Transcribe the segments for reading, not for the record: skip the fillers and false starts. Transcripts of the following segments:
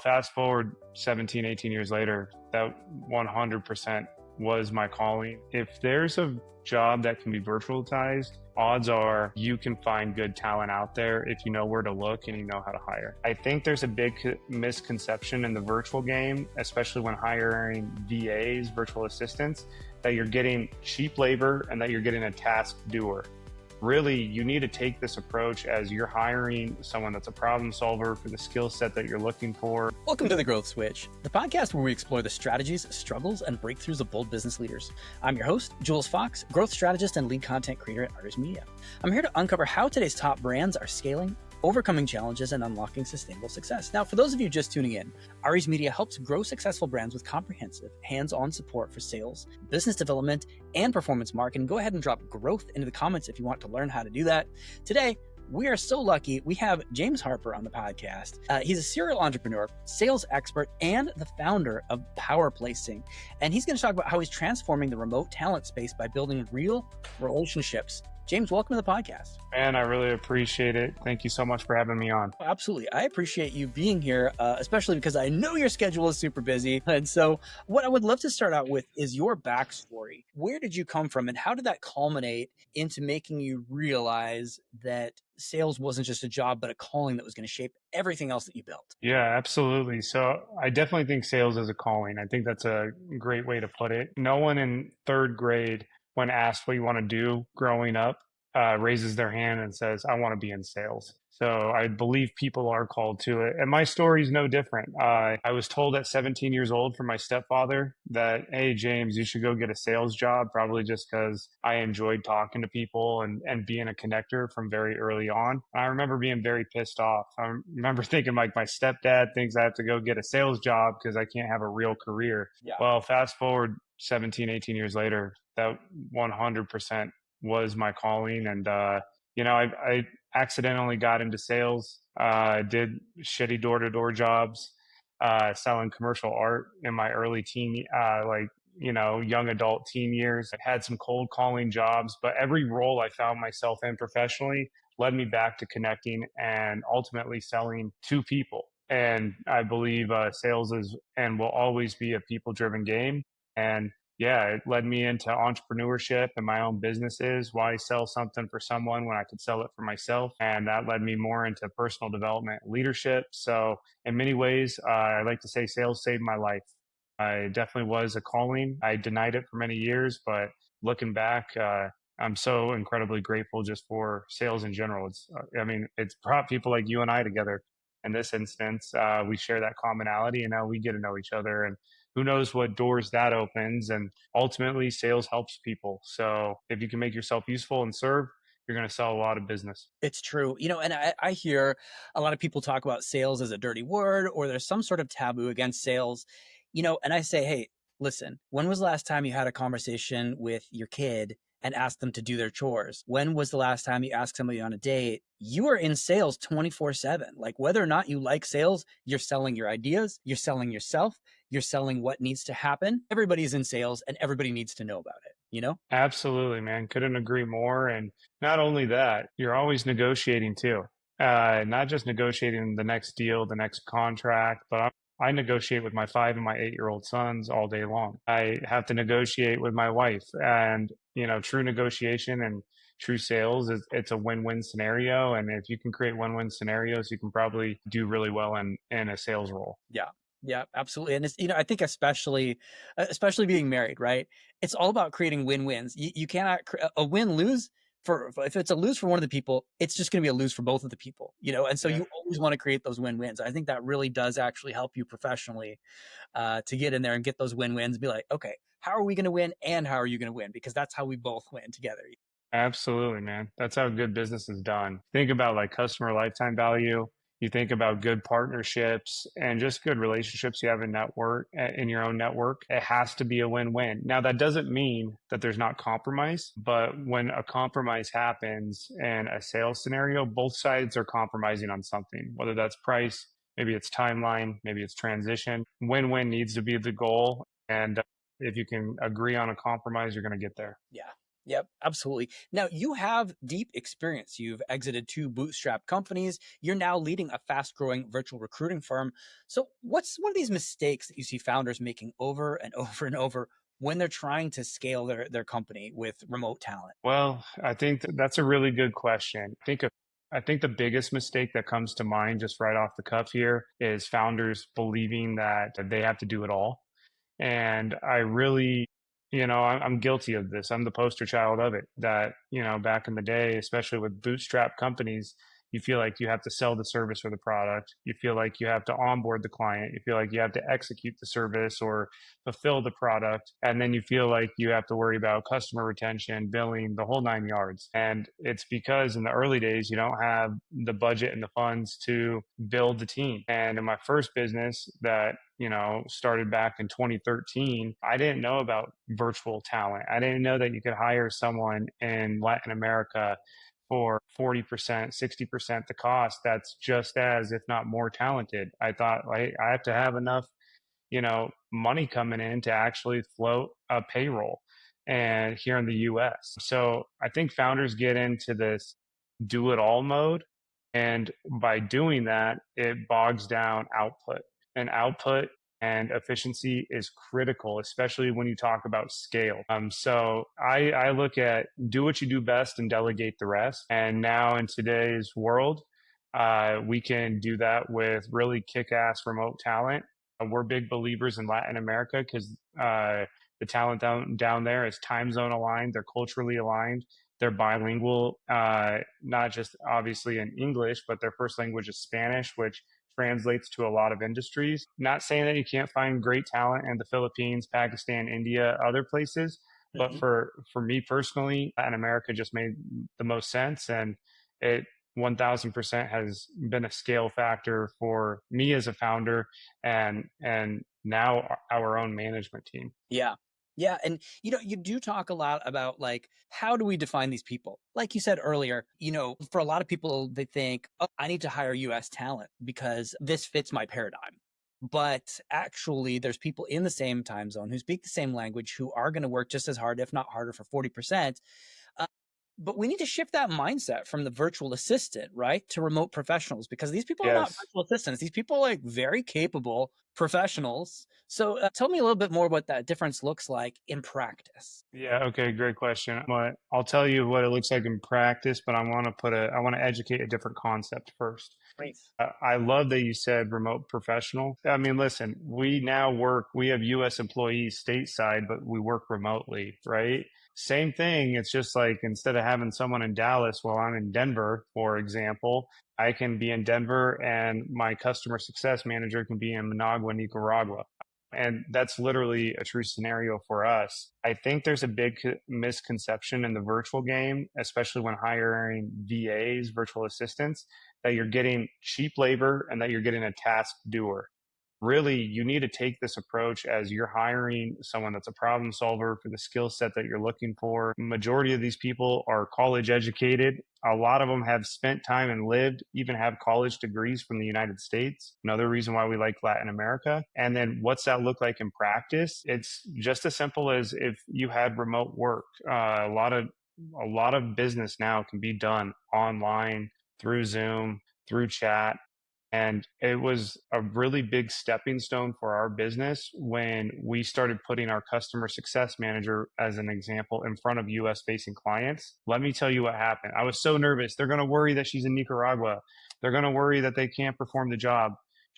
Fast forward 17, 18 years later, that 100% was my calling. If there's a job that can be virtualized, odds are you can find good talent out there if you know where to look and you know how to hire. I think there's a big misconception in the virtual game, especially when hiring VAs, virtual assistants, that you're getting cheap labor and that you're getting a task doer. Really, you need to take this approach as you're hiring someone that's a problem solver for the skill set that you're looking for. Welcome to The Growth Switch, the podcast where we explore the strategies, struggles, and breakthroughs of bold business leaders. I'm your host, Jules Fox, growth strategist and lead content creator at Artist Media. I'm here to uncover how today's top brands are scaling, overcoming challenges, and unlocking sustainable success. Now, for those of you just tuning in, Aries Media helps grow successful brands with comprehensive, hands-on support for sales, business development, and performance marketing. Go ahead and drop growth into the comments if you want to learn how to do that. Today, we are so lucky. We have James Harper on the podcast. He's a serial entrepreneur, sales expert, and the founder of Power Placing. And he's going to talk about how he's transforming the remote talent space by building real relationships. James, welcome to the podcast. Man, I really appreciate it. Thank you so much for having me on. Absolutely. I appreciate you being here, especially because I know your schedule is super busy. And so what I would love to start out with is your backstory. Where did you come from and how did that culminate into making you realize that sales wasn't just a job, but a calling that was going to shape everything else that you built? Yeah, absolutely. So I definitely think sales is a calling. I think that's a great way to put it. No one in third grade, when asked what you want to do growing up, raises their hand and says, I want to be in sales. So I believe people are called to it. And my story is no different. I was told at 17 years old from my stepfather that, hey, James, you should go get a sales job, probably just because I enjoyed talking to people and being a connector from very early on. I remember being very pissed off. I remember thinking like my stepdad thinks I have to go get a sales job because I can't have a real career. Yeah. Well, fast forward 17, 18 years later, that 100% was my calling. And, I accidentally got into sales, did shitty door-to-door jobs, selling commercial art in my early young adult teen years. I had some cold calling jobs, but every role I found myself in professionally led me back to connecting and ultimately selling to people. And I believe sales is and will always be a people-driven game. And yeah, it led me into entrepreneurship and my own businesses. Why sell something for someone when I could sell it for myself? And that led me more into personal development and leadership. So in many ways, I like to say sales saved my life. I definitely was a calling. I denied it for many years, but looking back, I'm so incredibly grateful just for sales in general. It's brought people like you and I together. In this instance, we share that commonality and now we get to know each other, and who knows what doors that opens. And ultimately sales helps people. So if you can make yourself useful and serve, you're going to sell a lot of business. It's true. And I hear a lot of people talk about sales as a dirty word, or there's some sort of taboo against sales, and I say, hey, listen, when was the last time you had a conversation with your kid and asked them to do their chores? When was the last time you asked somebody on a date? You are in sales 24/7. Like, whether or not you like sales, you're selling your ideas, you're selling yourself, you're selling what needs to happen. Everybody's in sales and everybody needs to know about it, Absolutely, man. Couldn't agree more. And not only that, you're always negotiating too. Not just negotiating the next deal, the next contract, but I negotiate with my 5 and my 8-year-old sons all day long. I have to negotiate with my wife, and, true negotiation and true sales it's a win-win scenario. And if you can create win-win scenarios, you can probably do really well in a sales role. Yeah, absolutely. And it's, I think especially being married, right? It's all about creating win-wins. You cannot a win-lose. If it's a lose for one of the people, it's just going to be a lose for both of the people, and so you always want to create those win-wins. I think that really does actually help you professionally to get in there and get those win-wins, be like, okay, how are we going to win and how are you going to win? Because that's how we both win together. Absolutely, man. That's how good business is done. Think about like customer lifetime value. You think about good partnerships and just good relationships you have in your own network. It has to be a win-win. Now, that doesn't mean that there's not compromise, but when a compromise happens in a sales scenario, both sides are compromising on something, whether that's price, maybe it's timeline, maybe it's transition. Win-win needs to be the goal. And if you can agree on a compromise, you're going to get there. Yeah. Yep, absolutely. Now, you have deep experience. You've exited two bootstrap companies. You're now leading a fast growing virtual recruiting firm. So, what's one of these mistakes that you see founders making over and over and over when they're trying to scale their company with remote talent? Well, I think that's a really good question. I think the biggest mistake that comes to mind just right off the cuff here is founders believing that they have to do it all. And I really, I'm guilty of this. I'm the poster child of it. That, back in the day, especially with bootstrap companies, you feel like you have to sell the service or the product. You feel like you have to onboard the client. You feel like you have to execute the service or fulfill the product. And then you feel like you have to worry about customer retention, billing, the whole nine yards. And it's because in the early days, you don't have the budget and the funds to build the team. And in my first business that started back in 2013, I didn't know about virtual talent. I didn't know that you could hire someone in Latin America for 40%, 60% the cost. That's just as, if not more talented. I thought, like, I have to have enough, money coming in to actually float a payroll and here in the US. So I think founders get into this do it all mode. And by doing that, it bogs down output. And output and efficiency is critical, especially when you talk about scale. So I look at do what you do best and delegate the rest. And now in today's world, we can do that with really kick ass remote talent. We're big believers in Latin America because the talent down there is time zone aligned, they're culturally aligned, they're bilingual, not just obviously in English, but their first language is Spanish, which translates to a lot of industries. Not saying that you can't find great talent in the Philippines, Pakistan, India, other places, but Mhm. for me personally, Latin America just made the most sense, and it 1000% has been a scale factor for me as a founder and now our own management team. Yeah. Yeah. And, you do talk a lot about like, how do we define these people? Like you said earlier, for a lot of people, they think, oh, I need to hire US talent because this fits my paradigm. But actually, there's people in the same time zone who speak the same language who are going to work just as hard, if not harder, for 40%. But we need to shift that mindset from the virtual assistant, right, to remote professionals because these people are not Yes. virtual assistants. These people are like very capable professionals. So tell me a little bit more what that difference looks like in practice. Yeah, okay, great question. But I'll tell you what it looks like in practice, but I want to educate a different concept first. Great. I love that you said remote professional. I mean, listen, we have US employees stateside, but we work remotely, right? Same thing. It's just like instead of having someone in Dallas while I'm in Denver, for example, I can be in Denver and my customer success manager can be in Managua, Nicaragua. And that's literally a true scenario for us. I think there's a big misconception in the virtual game, especially when hiring VAs, virtual assistants, that you're getting cheap labor and that you're getting a task doer. Really, you need to take this approach as you're hiring someone that's a problem solver for the skill set that you're looking for. Majority of these people are college educated. A lot of them have spent time and lived, even have college degrees from the United States. Another reason why we like Latin America. And then what's that look like in practice? It's just as simple as if you had remote work. A lot of business now can be done online through Zoom, through chat. And it was a really big stepping stone for our business when we started putting our customer success manager, as an example, in front of US facing clients. Let me tell you what happened. I was so nervous. They're going to worry that she's in Nicaragua. They're going to worry that they can't perform the job.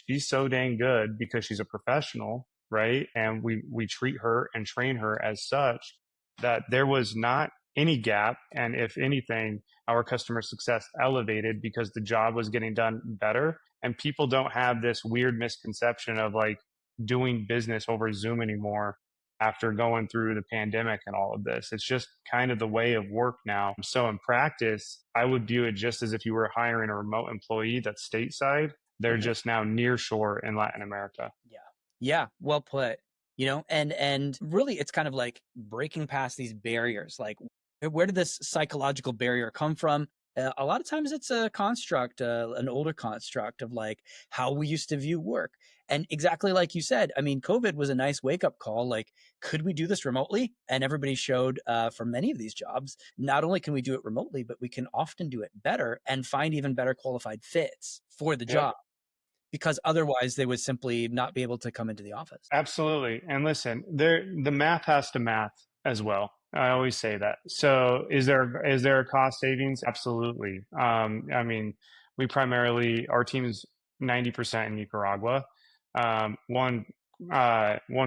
She's so dang good because she's a professional, right? And we treat her and train her as such that there was not any gap. And if anything, our customer success elevated because the job was getting done better. And people don't have this weird misconception of like doing business over Zoom anymore after going through the pandemic and all of this. It's just kind of the way of work now. So in practice, I would view it just as if you were hiring a remote employee that's stateside. They're Mhm. just now near shore in Latin America. Yeah. Yeah. Well put. And really it's kind of like breaking past these barriers. Like where did this psychological barrier come from? A lot of times it's a construct, an older construct of like how we used to view work. And exactly like you said, I mean, COVID was a nice wake up call. Like, could we do this remotely? And everybody showed for many of these jobs, not only can we do it remotely, but we can often do it better and find even better qualified fits for the Yep. job because otherwise they would simply not be able to come into the office. Absolutely. And listen, the math has to math as well. I always say that. So is there a cost savings? Absolutely. I mean, we primarily our team's 90% in Nicaragua. One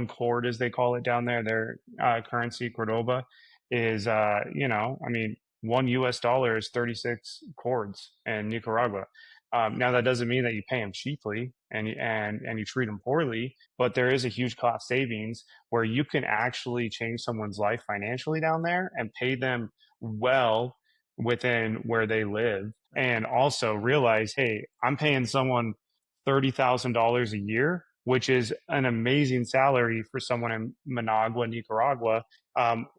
cord, as they call it down there, their currency, Cordoba, is I mean, $1 is 36 cords in Nicaragua. Now that doesn't mean that you pay them cheaply and you treat them poorly, but there is a huge cost savings where you can actually change someone's life financially down there and pay them well within where they live. And also realize, hey, I'm paying someone $30,000 a year, which is an amazing salary for someone in Managua, Nicaragua,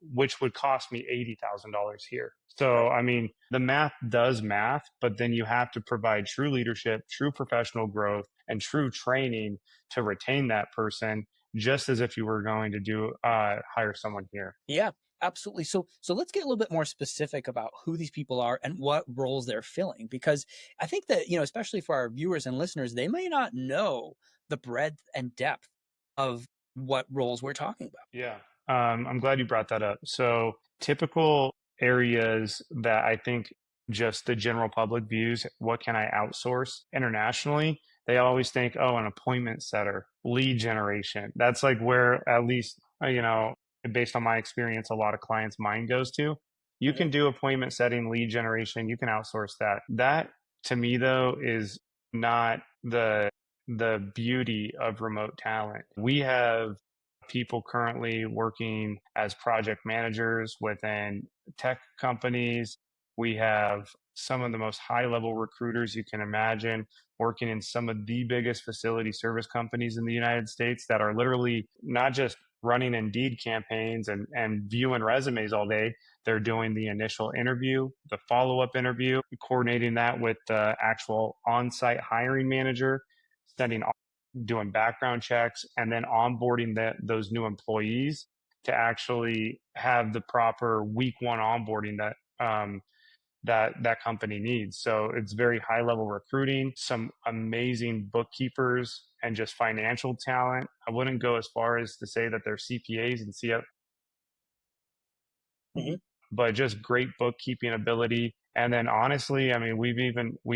which would cost me $80,000 here. So, Right. I mean, the math does math, but then you have to provide true leadership, true professional growth, and true training to retain that person, just as if you were going to hire someone here. Yeah, absolutely. So let's get a little bit more specific about who these people are and what roles they're filling because I think that, especially for our viewers and listeners, they may not know the breadth and depth of what roles we're talking about. Yeah. I'm glad you brought that up. So, typical areas that I think just the general public views, what can I outsource internationally? They always think, oh, an appointment setter, lead generation. That's like where, at least, based on my experience, a lot of clients' mind goes to. You Mhm. can do appointment setting, lead generation, you can outsource that. That to me, though, is not the beauty of remote talent. We have people currently working as project managers within tech companies. We have some of the most high level recruiters you can imagine working in some of the biggest facility service companies in the United States that are literally not just running Indeed campaigns and viewing resumes all day. They're doing the initial interview, the follow up interview, coordinating that with the actual on site hiring manager, sending doing background checks, and then onboarding those new employees to actually have the proper week one onboarding that company needs. So it's very high level recruiting, some amazing bookkeepers and just financial talent. I wouldn't go as far as to say that they're CPAs and CF, Mhm. but just great bookkeeping ability. And then honestly, I mean, we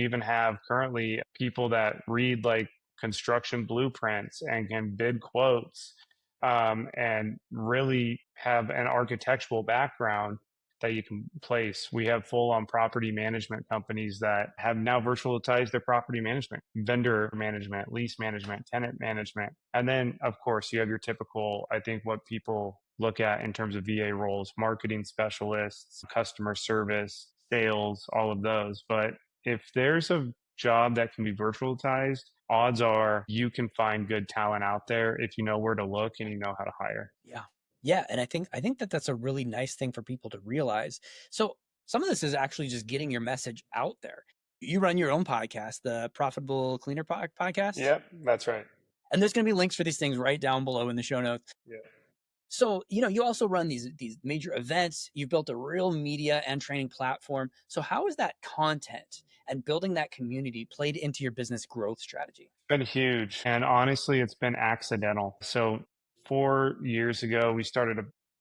even have currently people that read like construction blueprints and can bid quotes, and really have an architectural background that you can place. We have full on property management companies that have now virtualized their property management, vendor management, lease management, tenant management. And then, of course, you have your typical, I think, what people look at in terms of VA roles, marketing specialists, customer service, sales, all of those. But if there's a job that can be virtualized, odds are you can find good talent out there if you know where to look and you know how to hire. Yeah. Yeah, and I think that that's a really nice thing for people to realize. So, some of this is actually just getting your message out there. You run your own podcast, the Profitable Cleaner podcast, Yep, that's right. and there's going to be links for these things right down below in the show notes. Yeah. So, you also run these major events. You've built a real media and training platform. So, how is that content and building that community played into your business growth strategy? Been huge. And honestly, it's been accidental. So 4 years ago,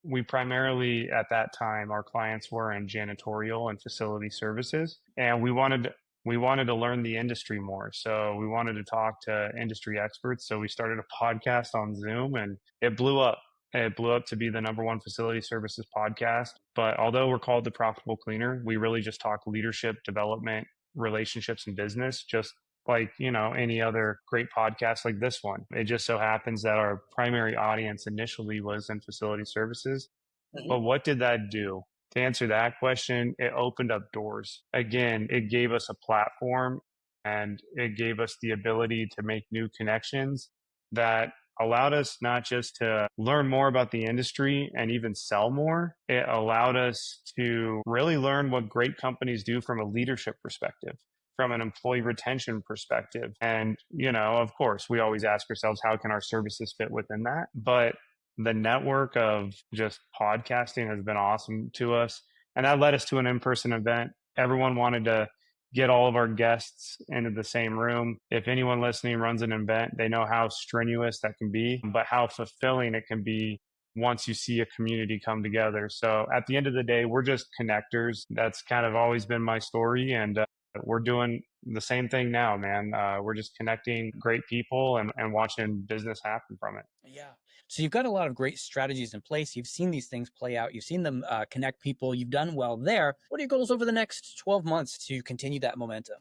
we primarily at that time, our clients were in janitorial and facility services. And we wanted to learn the industry more. So we wanted to talk to industry experts. So we started a podcast on Zoom and it blew up. It blew up to be the number one facility services podcast. But although we're called the Profitable Cleaner, we really just talk leadership, development, relationships, and business, just like any other great podcast like this one. It just so happens that our primary audience initially was in facility services. Mhm. But what did that do? To answer that question, it opened up doors. Again, it gave us a platform and it gave us the ability to make new connections that allowed us not just to learn more about the industry and even sell more, it allowed us to really learn what great companies do from a leadership perspective, from an employee retention perspective. And, of course, we always ask ourselves, how can our services fit within that? But the network of just podcasting has been awesome to us. And that led us to an in-person event. Everyone wanted to get all of our guests into the same room. If anyone listening runs an event, they know how strenuous that can be, but how fulfilling it can be once you see a community come together. So at the end of the day, we're just connectors. That's kind of always been my story. And we're doing the same thing now, man. We're just connecting great people and watching business happen from it. Yeah. So you've got a lot of great strategies in place. You've seen these things play out. You've seen them connect people. You've done well there. What are your goals over the next 12 months to continue that momentum?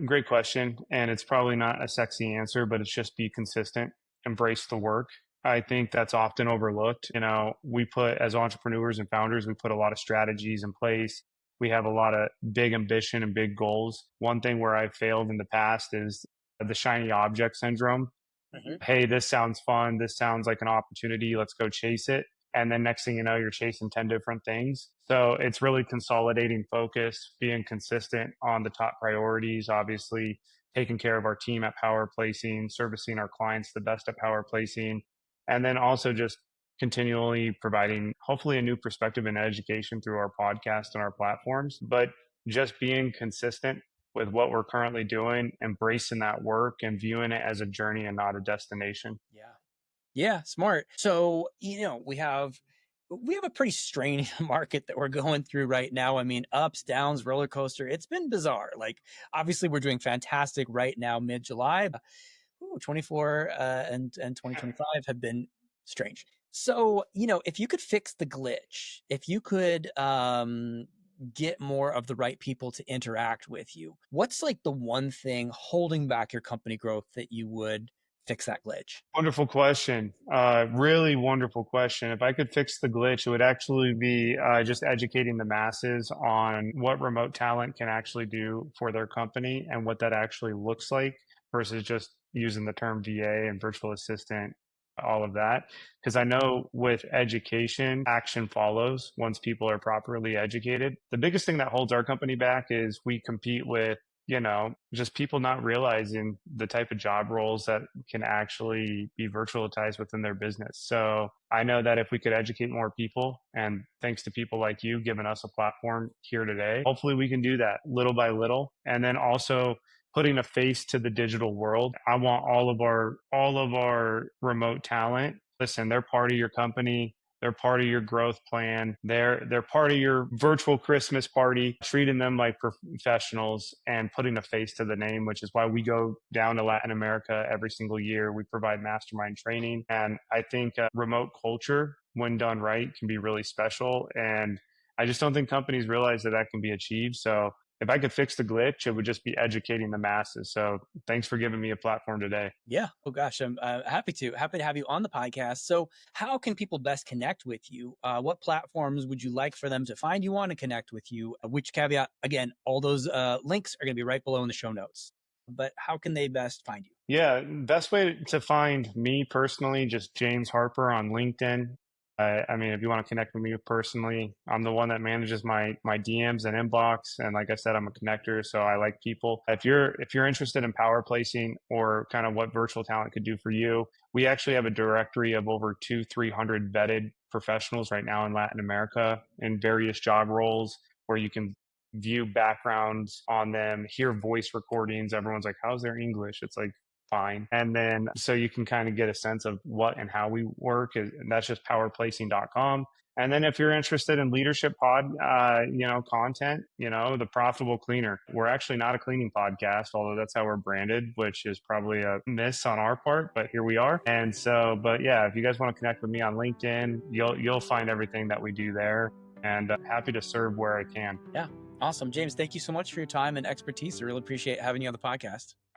Great question. And it's probably not a sexy answer, but it's just be consistent, embrace the work. I think that's often overlooked. We put, as entrepreneurs and founders, we put a lot of strategies in place. We have a lot of big ambition and big goals. One thing where I've failed in the past is the shiny object syndrome. Hey, this sounds fun. This sounds like an opportunity. Let's go chase it. And then next thing you know, you're chasing 10 different things. So it's really consolidating focus, being consistent on the top priorities, obviously taking care of our team at Power Placing, servicing our clients the best at Power Placing, and then also just continually providing hopefully a new perspective and education through our podcast and our platforms, but just being consistent with what we're currently doing, embracing that work and viewing it as a journey and not a destination. Yeah. Yeah, smart. So, we have a pretty strange market that we're going through right now. I mean, ups, downs, roller coaster. It's been bizarre. Like, obviously, we're doing fantastic right now, mid-July. 24 and 2025 have been strange. So, if you could fix the glitch, if you could get more of the right people to interact with you, what's like the one thing holding back your company growth that you would fix that glitch? Wonderful question. Really wonderful question. If I could fix the glitch, it would actually be just educating the masses on what remote talent can actually do for their company and what that actually looks like versus just using the term VA and virtual assistant, all of that. Because I know with education, action follows once people are properly educated. The biggest thing that holds our company back is we compete with just people not realizing the type of job roles that can actually be virtualized within their business. So I know that if we could educate more people, and thanks to people like you giving us a platform here today, hopefully we can do that little by little. And then also putting a face to the digital world. I want all of our remote talent. Listen, they're part of your company. They're part of your growth plan. They're part of your virtual Christmas party, treating them like professionals and putting a face to the name, which is why we go down to Latin America every single year. We provide mastermind training. And I think remote culture, when done right, can be really special. And I just don't think companies realize that that can be achieved. So if I could fix the glitch, it would just be educating the masses. So thanks for giving me a platform today. Yeah. Oh gosh, I'm happy to have you on the podcast. So how can people best connect with you? What platforms would you like for them to find you on and connect with you? Which caveat, again, all those links are going to be right below in the show notes. But how can they best find you? Yeah, best way to find me personally, just James Harper on LinkedIn. I mean, if you want to connect with me personally, I'm the one that manages my DMs and inbox. And like I said, I'm a connector, so I like people. If you're interested in power placing or kind of what virtual talent could do for you, we actually have a directory of over 300 vetted professionals right now in Latin America in various job roles where you can view backgrounds on them, hear voice recordings. Everyone's like, how's their English? It's like, fine. And then so you can kind of get a sense of what and how we work. And that's just powerplacing.com. And then if you're interested in leadership content, the profitable cleaner, we're actually not a cleaning podcast, although that's how we're branded, which is probably a miss on our part, but here we are. And so, but yeah, if you guys want to connect with me on LinkedIn, you'll find everything that we do there, and happy to serve where I can. Yeah. Awesome. James, thank you so much for your time and expertise. I really appreciate having you on the podcast.